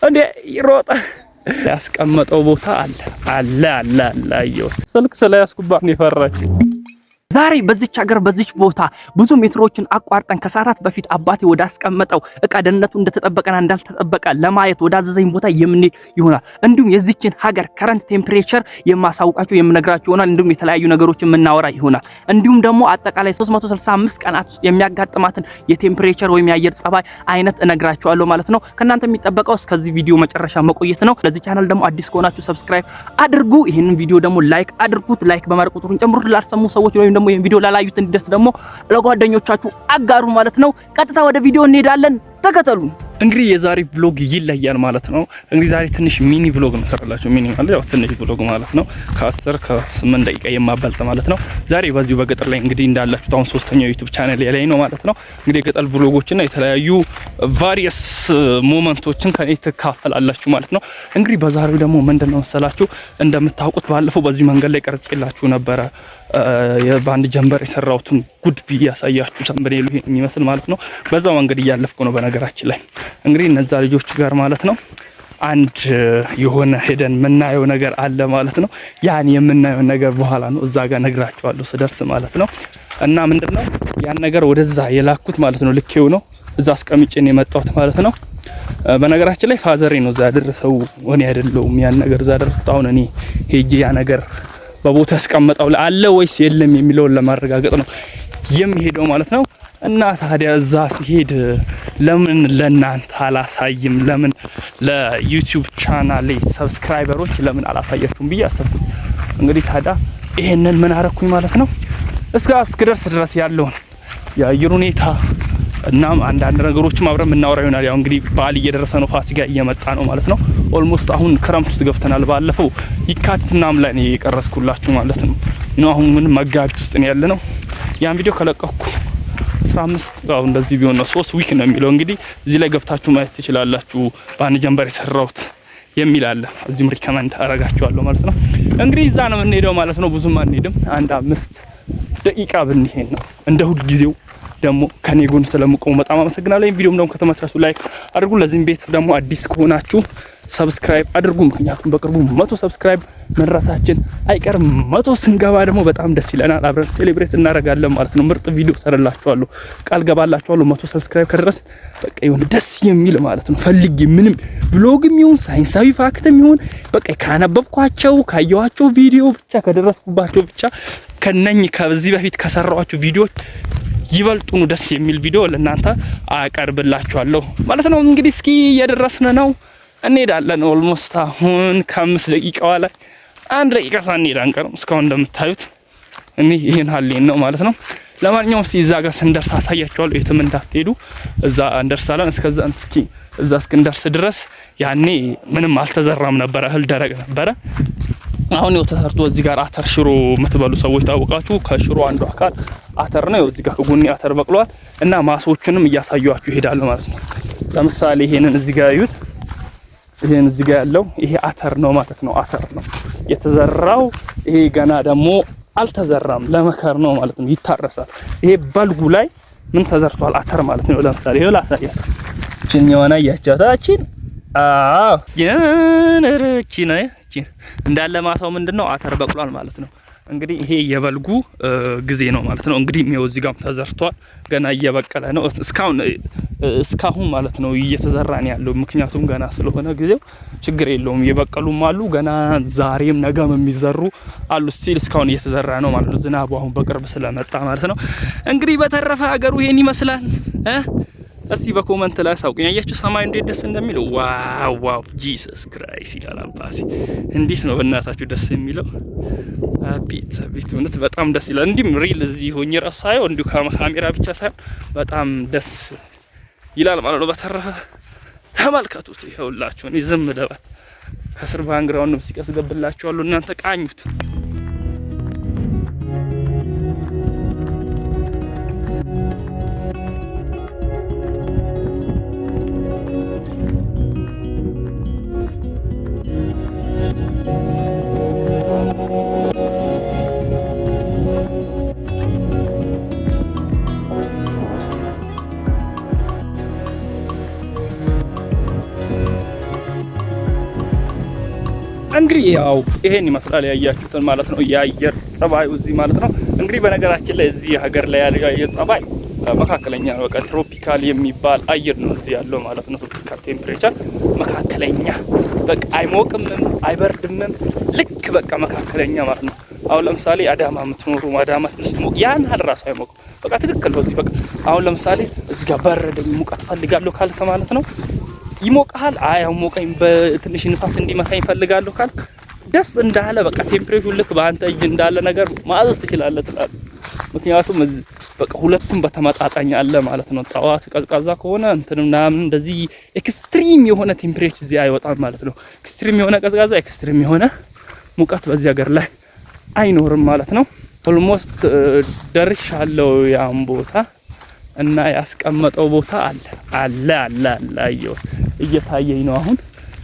እንዴ ይሮጣ ያስቀመጠው ቦታ አለ አየው ስልክ ስለያስኩባት ነው የፈራችው። ዛሬ በዚች ሀገር በዚች ቦታ ብዙ ሜትሮችን አቋርጠን ከሰዓታት በፊት አባቴ ወደ አስቀመጠው እቃ ደህንነቱ እንደተጠበቀና እንዳልተጠበቀ ለማየት ወደ አዘዘኝ ቦታ የምንሄድ ይሆናል። እንዲሁም የዚችን ሀገር ከረንት ቴምፕሬቸር የማሳውቃችሁ የምነግራችሁ ይሆናል። እንዲሁም የተለያዩ ነገሮችን የምናወራ ይሆናል። እንዲሁም ደግሞ አጠቃላይ 365 ቀናት ውስጥ የሚያጋጥማትን የቴምፕሬቸር ወይም የአየር ጸባይ አይነት እነግራችኋለሁ ማለት ነው። ከናንተ የሚጠበቀው እስከዚህ ቪዲዮ መጨረሻ መቆየት ነው። ለዚህ ቻናል ደግሞ አዲስ ከሆናችሁ ሰብስክራይብ አድርጉ። ይሄንን ቪዲዮ ደግሞ ላይክ አድርጉት። ላይክ በማድረግ ቁጥሩን ጨምሩት። ላልሰሙ ሰዎች ወይም ደግሞ ይሄን ቪዲዮ ላላዩት እንዲደርስ ደግሞ ለጓደኞቻችሁ አጋሩ ማለት ነው። ቀጥታ ወደ ቪዲዮ እንሄዳለን። ተከተሉ። እንግዲህ የዛሬ ቭሎግ ይለያል ማለት ነው። እንግዲህ ዛሬ ትንሽ ሚኒ ቭሎግ ነው ሰራላችሁ። ሚኒ ማለት ያው ትንሽ ቭሎግ ማለት ነው። ከ8 ደቂቃ የማባልጥ ማለት ነው። ዛሬ በዚሁ በገጠር ላይ እንግዲህ እንዳላችሁት አሁን ሶስተኛው ዩቲዩብ ቻናል ላይ ነው ማለት ነው። እንግዲህ የገጠር ቭሎጎችና የተለያዩ ቫሪየስ ሞመንቶችን ከኔ ትካፈላላችሁ ማለት ነው። እንግዲህ በዛሬው ደግሞ ምንድነው መሰላችሁ እንደምታውቁት ባለፈው በዚህ መንገድ ላይ ቀርጬላችሁ ነበረ። የባንድ ጀንበር የሰራውትን ጉድ ያሳያችሁ ሰምበኔሉ ይሄን የሚመስል ማለት ነው። በዛው መንገድ እያለፍኩ ነው በነገራችን ላይ እንግዲህ እነዛ ልጆች ጋር ማለት ነው አንድ የሆነ ሄደን የምናየው ነገር አለ ማለት ነው። ያን የምናየው ነገር በኋላ ነው እዛ ጋር ነግራችኋለሁ ስደርስ ማለት ነው። እና ምንድነው ያን ነገር ወደዛ የላኩት ማለት ነው። ልኬው ነው እዛ አስቀምጬ ነው የመጣሁት ማለት ነው። በነገራችን ላይ ፋዘሬ ነው እዛ ያደረሰው ወኔ አይደለሁም። ያን ነገር እዛ ያደረኩት አሁን እኔ ሄጄ ያ ነገር በቦታ ያስቀመጠው አለ ወይስ የለም የሚለውን ለማረጋገጥ ነው የሚሄደው ማለት ነው። እና ታዲያ እዛ ሲሄድ ለምን ለናንተ አላሳይም፣ ለምን ለዩቲዩብ ቻናሌ ሰብስክራይበሮች ለምን አላሳያችሁም ብዬ አሰብኩኝ። እንግዲህ ታዲያ ይሄንን ምን አረኩኝ ማለት ነው። እስክደርስ ድረስ ያለውን የአየር ሁኔታ እናም አንዳንድ ነገሮችም አብረን እናወራ ይሆናል። ያው እንግዲህ በዓል እየደረሰ ነው፣ ፋሲካ እየመጣ ነው ማለት ነው። ኦልሞስት አሁን ክረምት ውስጥ ገብተናል። ባለፈው የካቲትናም ላይ ነው የቀረስኩላችሁ ማለት ነው። አሁን ምን መጋቢት ውስጥ ነው ያለነው። ያን ቪዲዮ ከለቀኩ 15 አሁን እንደዚህ ቢሆን ነው 3 ዊክ ነው የሚለው። እንግዲህ እዚህ ላይ ገብታችሁ ማየት ትችላላችሁ። ባንድ ጀንበር የሰራውት የሚል አለ። እዚህም ሪከመንድ አረጋችኋለሁ ማለት ነው። እንግዲህ እዛ ነው የምንሄደው ማለት ነው። ብዙም አንሄድም፣ አንድ 5 ደቂቃ ብንሄድ ነው እንደ ሁሉ ጊዜው። ደግሞ ከኔ ጎን ስለምቆሙ በጣም አመሰግናለሁ። ይሄን ቪዲዮም ደግሞ ከተመቻችሁ ላይክ አድርጉ። ለዚህም ቤት ደግሞ አዲስ ከሆናችሁ ሰብስክራይብ አድርጉ። ምክንያቱም በቅርቡ 100 ሰብስክራይብ መድረሳችን አይቀርም። 100 ስንገባ ደግሞ በጣም ደስ ይለናል። አብረን ሴሌብሬት እናደርጋለን ማለት ነው። ምርጥ ቪዲዮ ሰራላችኋለሁ፣ ቃል ገባላችኋለሁ። 100 ሰብስክራይብ ከደረስ በቃ ይሁን ደስ የሚል ማለት ነው። ፈልጌ ምንም ቭሎግም ይሁን ሳይንሳዊ ፋክትም ይሁን በቃ ካነበብኳቸው ካየኋቸው ቪዲዮ ብቻ ከደረስኩባቸው ብቻ ከዚህ በፊት ከሰራኋቸው ቪዲዮዎች ይበልጡኑ ደስ የሚል ቪዲዮ ለእናንተ አቀርብላችኋለሁ ማለት ነው። እንግዲህ እስኪ እየደረስን ነው፣ እንሄዳለን። ኦልሞስት አሁን ከ5 ደቂቃዋ ላይ 1 ደቂቃ ሳንሄድ አንቀርም። እስካሁን እንደምታዩት እኔ ይሄን ሀሌን ነው ማለት ነው። ለማንኛውም እስኪ እዛ ጋር ስንደርስ አሳያችኋለሁ። የትም እንዳትሄዱ፣ እዛ እንደርሳለን። እስከዛ እስኪ እዛ እስክንደርስ ድረስ ያኔ ምንም አልተዘራም ነበር፣ እህል ደረቅ ነበረ። አሁን ነው ተሰርቶ እዚህ ጋር አተር ሽሮ የምትበሉ ሰዎች ታውቃችሁ። ከሽሮ አንዱ አካል አተር ነው። እዚህ ጋር ከጎኔ አተር በቅሏል እና ማሶቹንም እያሳየዋችሁ ይሄዳል ማለት ነው። ለምሳሌ ይሄንን እዚህ ጋር ያዩት፣ ይሄን እዚህ ጋር ያለው ይሄ አተር ነው ማለት ነው። አተር ነው የተዘራው። ይሄ ገና ደግሞ አልተዘራም፣ ለመከር ነው ማለት ነው። ይታረሳል። ይሄ በልጉ ላይ ምን ተዘርቷል? አተር ማለት ነው። ለምሳሌ ይሄ ላሳያችሁ። ጭኛዋና ያቻታችን የነረቺና እንዳለ ማሳው ምንድነው አተር በቅሏል ማለት ነው። እንግዲህ ይሄ የበልጉ ጊዜ ነው ማለት ነው። እንግዲህ ነው እዚህ ጋር ተዘርቷል፣ ገና እየበቀለ ነው። እስካሁን ማለት ነው እየተዘራ ነው ያለው። ምክንያቱም ገና ስለሆነ ጊዜው ችግር የለውም። እየበቀሉም አሉ ገና ዛሬም ነገም የሚዘሩ አሉ። ስቲል እስካሁን እየተዘራ ነው ማለት ነው። ዝናቡ አሁን በቅርብ ስለመጣ ማለት ነው። እንግዲህ በተረፈ ሀገሩ ይሄን ይመስላል። እስቲ በኮመንት ላይ አሳውቁኝ። አያችሁ ሰማይ እንዴት ደስ እንደሚል። ዋው ጂሰስ ክራይስት ይላል አባቴ። እንዴት ነው በእናታችሁ ደስ የሚለው። አቤት እውነት በጣም ደስ ይላል። እንዲም ሪል እዚህ ሆኜ ራሱ ሳየው እንዲሁ ካሜራ ብቻ ሳይሆን በጣም ደስ ይላል ማለት ነው። በተረፈ ተመልከቱት። ይኸውላችሁ እኔ ዝም ደባል ከስር ባንግራውንድ ነው ሲቀስገብላችኋለሁ። እናንተ ቃኙት። እንግዲህ ያው ይሄን ይመስላል ያያችሁትን ማለት ነው የአየር ጸባዩ እዚህ ማለት ነው። እንግዲህ በነገራችን ላይ እዚህ ሀገር ላይ ያለው የአየር ጸባይ መካከለኛ ነው። በቃ ትሮፒካል የሚባል አየር ነው እዚህ ያለው ማለት ነው። ትሮፒካል ቴምፕሬቸር መካከለኛ፣ በቃ አይሞቅምም አይበርድምም፣ ልክ በቃ መካከለኛ ማለት ነው። አሁን ለምሳሌ አዳማ የምትኖሩ አዳማ ትንሽ ትሞቅ ያን ያህል ራሱ አይሞቅም። በቃ ትክክል ነው። እዚህ በቃ አሁን ለምሳሌ እዚህ ጋር በረደኝ ሙቀት ፈልጋለሁ ካልክ ማለት ነው ይሞቃል። አይ ሞቀኝ በትንሽ ንፋስ እንዲመታኝ ፈልጋለሁ ካልክ ደስ እንዳለ በቃ ቴምፕሬቸሩ ልክ በአንተ እጅ እንዳለ ነገር ማዘዝ ትችላለህ ትላለህ። ምክንያቱም በቃ ሁለቱም በተመጣጣኝ አለ ማለት ነው። ጠዋት ቀዝቃዛ ከሆነ እንትንና እንደዚህ ኤክስትሪም የሆነ ቴምፕሬቸር እዚህ አይወጣም ማለት ነው። ኤክስትሪም የሆነ ቀዝቃዛ፣ ኤክስትሪም የሆነ ሙቀት በዚህ ሀገር ላይ አይኖርም ማለት ነው። ኦልሞስት ደርሻለሁ ያን ቦታ እና ያስቀመጠው ቦታ አለ አየው እየታየኝ ነው አሁን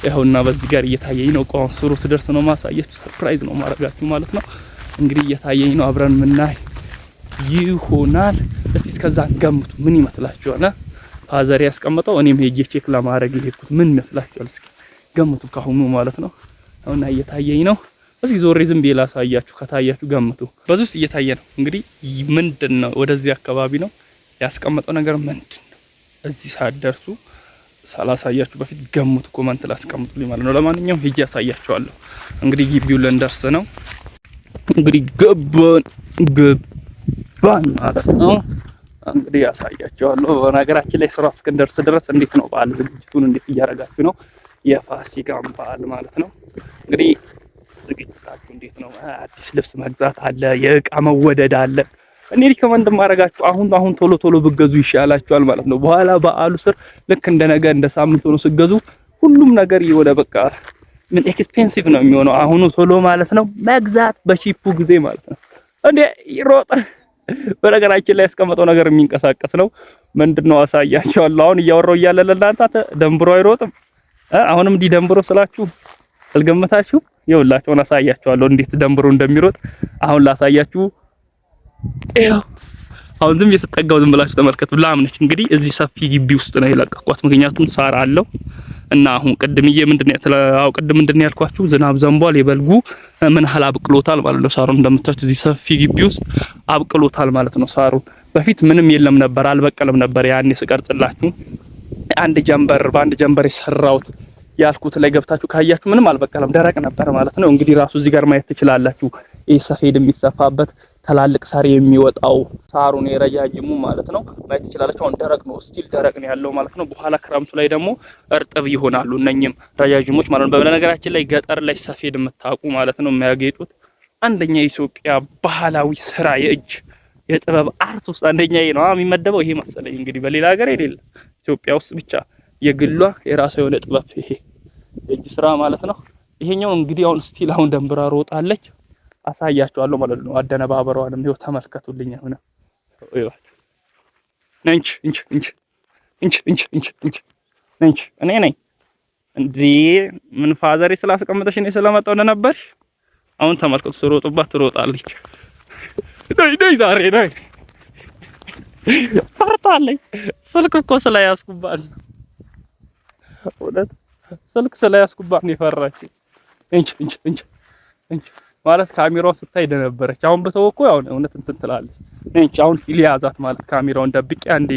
ይኸውና በዚህ ጋር እየታየኝ ነው። ቆን ስሩ ስደርስ ነው ማሳያችሁ፣ ሰርፕራይዝ ነው ማረጋችሁ ማለት ነው። እንግዲህ እየታየኝ ነው አብረን ምናይ ይሆናል። እስቲ እስከዛ ገምቱ ምን ይመስላችኋል? ፋዘር ያስቀመጠው እኔም ሄጄ ቼክ ለማድረግ ይሄድኩት ምን ይመስላችኋል? እስኪ ገምቱ ካሁኑ ማለት ነው። አሁን እየታየኝ ነው። እስኪ ዞሬ ዝም ብዬ ላሳያችሁ፣ ከታያችሁ ገምቱ። በዚህ ውስጥ እየታየ ነው እንግዲህ ምንድነው ወደዚህ አካባቢ ነው ያስቀመጠው ነገር ምንድነው? እዚህ ሳትደርሱ ሳላሳያችሁ በፊት ገምቱ፣ ኮሜንት ላስቀምጡልኝ ማለት ነው። ለማንኛውም ሄጄ ያሳያችኋለሁ። እንግዲህ ግቢው ለንደርስ ነው እንግዲህ ገባን ማለት ነው። እንግዲህ ያሳያችኋለሁ። በነገራችን ላይ ስራ እስክንደርስ ድረስ እንዴት ነው በዓል ዝግጅቱን እንዴት እያደረጋችሁ ነው? የፋሲካን በዓል ማለት ነው። እንግዲህ ዝግጅታችሁ እንዴት ነው? አዲስ ልብስ መግዛት አለ፣ የእቃ መወደድ አለ። እኔ ሪከመንድ ማረጋችሁ አሁን ቶሎ ብገዙ ይሻላችኋል ማለት ነው። በኋላ በዓሉ ስር ልክ እንደ ነገ እንደ ሳምንት ሆኖ ሲገዙ ሁሉም ነገር ይወደ በቃ ምን ኤክስፔንሲቭ ነው የሚሆነው። አሁኑ ቶሎ ማለት ነው መግዛት በቺፑ ጊዜ ማለት ነው። እንዴ ይሮጥ። በነገራችን ላይ ያስቀመጠው ነገር የሚንቀሳቀስ ነው። ምንድነው አሳያችኋለሁ። አሁን እያወራው እያለ ለእናንተ ደንብሮ አይሮጥም። አሁንም እንዲህ ደንብሮ ስላችሁ አልገመታችሁ? ይኸውላችሁ አሳያችኋለሁ እንዴት ደንብሮ እንደሚሮጥ አሁን ላሳያችሁ። አሁን ዝም እየተጠጋው ዝም ብላችሁ ተመልከቱ። ላምነች እንግዲህ እዚህ ሰፊ ግቢ ውስጥ ነው የለቀኳት፣ ምክንያቱም ሳር አለው እና አሁን ቅድምዬ ምንድነው ያልኳችሁ ዝናብ ዘንቧል። የበልጉ ምን ሐላ አብቅሎታል ማለት ነው። ሳሩን እንደምታዩት እዚህ ሰፊ ግቢ ውስጥ አብቅሎታል ማለት ነው። ሳሩን በፊት ምንም የለም ነበር፣ አልበቀለም ነበር። ያኔ ስቀርጽላችሁ በአንድ ጀንበር የሰራውት ያልኩት ላይ ገብታችሁ ካያችሁ ምንም አልበቀለም፣ ደረቅ ነበር ማለት ነው። እንግዲህ ራሱ እዚህ ጋር ማየት ትችላላችሁ። ይሄ ሰፌድ የሚሰፋበት ተላልቅ ሳር የሚወጣው ሳሩን የረጃጅሙ ማለት ነው ማየት ትችላላችሁ። አሁን ደረቅ ነው፣ ስቲል ደረቅ ነው ያለው ማለት ነው። በኋላ ክረምቱ ላይ ደግሞ እርጥብ ይሆናሉ እነኚህም ረጃጅሞች ማለት ነው። በነገራችን ላይ ገጠር ላይ ሰፌድ የምታውቁ ማለት ነው የሚያጌጡት አንደኛ የኢትዮጵያ ባህላዊ ስራ የጥበብ አርት ውስጥ አንደኛ ነው የሚመደበው ይሄ መሰለኝ። እንግዲህ በሌላ ሀገር የሌለ ኢትዮጵያ ውስጥ ብቻ የግሏ የራሷ የሆነ ጥበብ ይሄ የእጅ ስራ ማለት ነው። ይሄኛው እንግዲህ አሁን ስቲል አሁን ደንብራ ሮጣለች፣ አሳያችኋለሁ ማለት ነው። አደነባበሯንም ይኸው ተመልከቱልኝ። አሁን ይኸውት ነንች እኔ ነኝ እንዴ ምን ፋዘሬ ስላስቀመጠሽ እኔ ስለመጣው እንደነበርሽ አሁን ተመልከቱ። ስሮጥባት ትሮጣለች። ነይ ዛሬ ነይ ፈርታለች። ስልክ እኮ ስለያዝኩባት ወለት ስልክ ስለያዝኩባት ነው የፈራችው። እንች ማለት ካሜራው ስታይ ደነበረች። አሁን በተወኩ ያው እውነት እንትን ትላለች። እንች አሁን ሲል ያዛት ማለት ካሜራውን ደብቄ አንዴ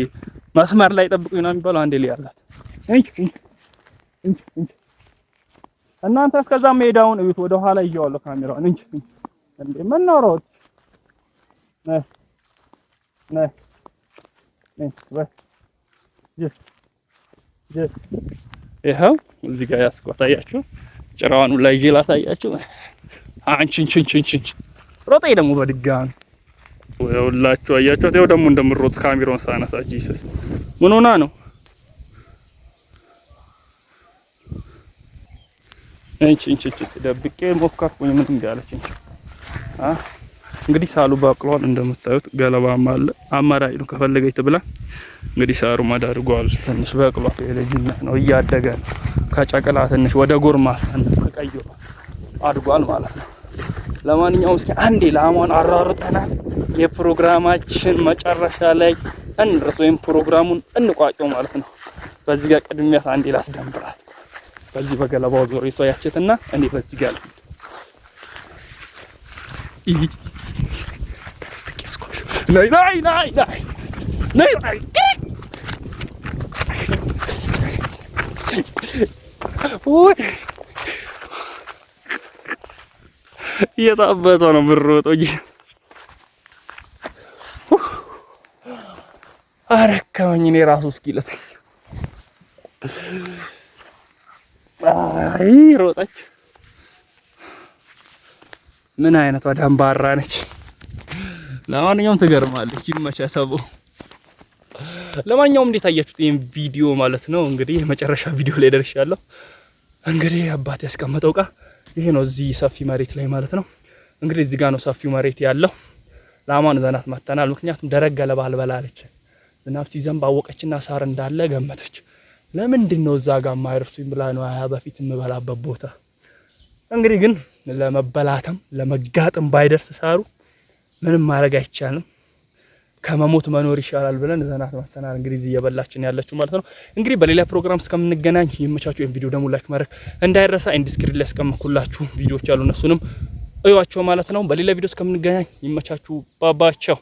መስመር ላይ ጠብቁኝ ነው የሚባለው። አንዴ ሊያዛት እንች እናንተ እስከዛ ሜዳውን እዩት። ወደ ኋላ ይያዋለሁ ካሜራውን። እንች እንዴ ምን ነው ሮጥ ነይ ይኸው እዚህ ጋር ያስኳት አያችሁ። ጭራዋን ላይ ጄላ ታያችሁ። አንቺ ሮጠይ ደግሞ በድጋሚ ወላችሁ አያችሁ። ይኸው ደግሞ እንደምሮጥ ካሜራውን ሳነሳ ጂሰስ ምን ሆና ነው? እንቺ ደብቄ ሞከርኩኝ ምን እንዳለች እንግዲህ ሳሉ ባቅሏል እንደምታዩት ገለባም አለ። አማራጭ ነው ከፈለገች ትብላ። እንግዲህ ሳሩ ማዳርጓል ትንሽ በቅሏል። የልጅነት ነው እያደገ ነው። ከጨቅላ ትንሽ ወደ ጎርማሳነት ተቀይሮ አድጓል ማለት ነው። ለማንኛውም እስኪ አንዴ ላሟን አራርጠናል። የፕሮግራማችን መጨረሻ ላይ እንድረስ ወይም ፕሮግራሙን እንቋጨው ማለት ነው። በዚህ ጋር ቅድሚያ አንዴ ላስደንብራት። በዚህ በገለባው ዞር ሰው ያቸትና እኔ በዚህ ጋር ላይ ወይ እየታበጠው ነው ምሮጦ አረካኝ እኔ ራሱ እስኪለት አይ ሮጠች። ምን አይነቷ ደንባራ ነች። ለማንኛውም ትገርማለች። ይመቻታው። ለማንኛውም እንዴት አያችሁት ይሄን ቪዲዮ ማለት ነው? እንግዲህ የመጨረሻ ቪዲዮ ላይ ደርሻለሁ። እንግዲህ አባቴ ያስቀመጠው ዕቃ ይሄ ነው፣ እዚህ ሰፊ መሬት ላይ ማለት ነው። እንግዲህ እዚህ ጋር ነው ሰፊው መሬት ያለው። ላማን ዘናት መተናል። ምክንያቱም ደረቅ ገለባ አልበላለች። ዝናብ ሲዘንብ አወቀችና ሳር እንዳለ ገመተች። ለምንድን ነው እዛ ጋር ማይርሱኝ ብላ ነው በፊት የምበላበት ቦታ። እንግዲህ ግን ለመበላተም ለመጋጥም ባይደርስ ሳሩ ምንም ማድረግ አይቻልም። ከመሞት መኖር ይሻላል ብለን ዘናት መተናል። እንግዲህ እዚህ እየበላችን ያለችው ማለት ነው። እንግዲህ በሌላ ፕሮግራም እስከምንገናኝ ይመቻችሁ። ይሄን ቪዲዮ ደግሞ ላይክ ማድረግ እንዳይረሳ። ኢንድ ስክሪን ላይ ያስቀመጥኩላችሁ ቪዲዮዎች አሉ፣ እነሱንም እዩዋቸው ማለት ነው። በሌላ ቪዲዮ እስከምንገናኝ ይመቻችሁ። ባባቸው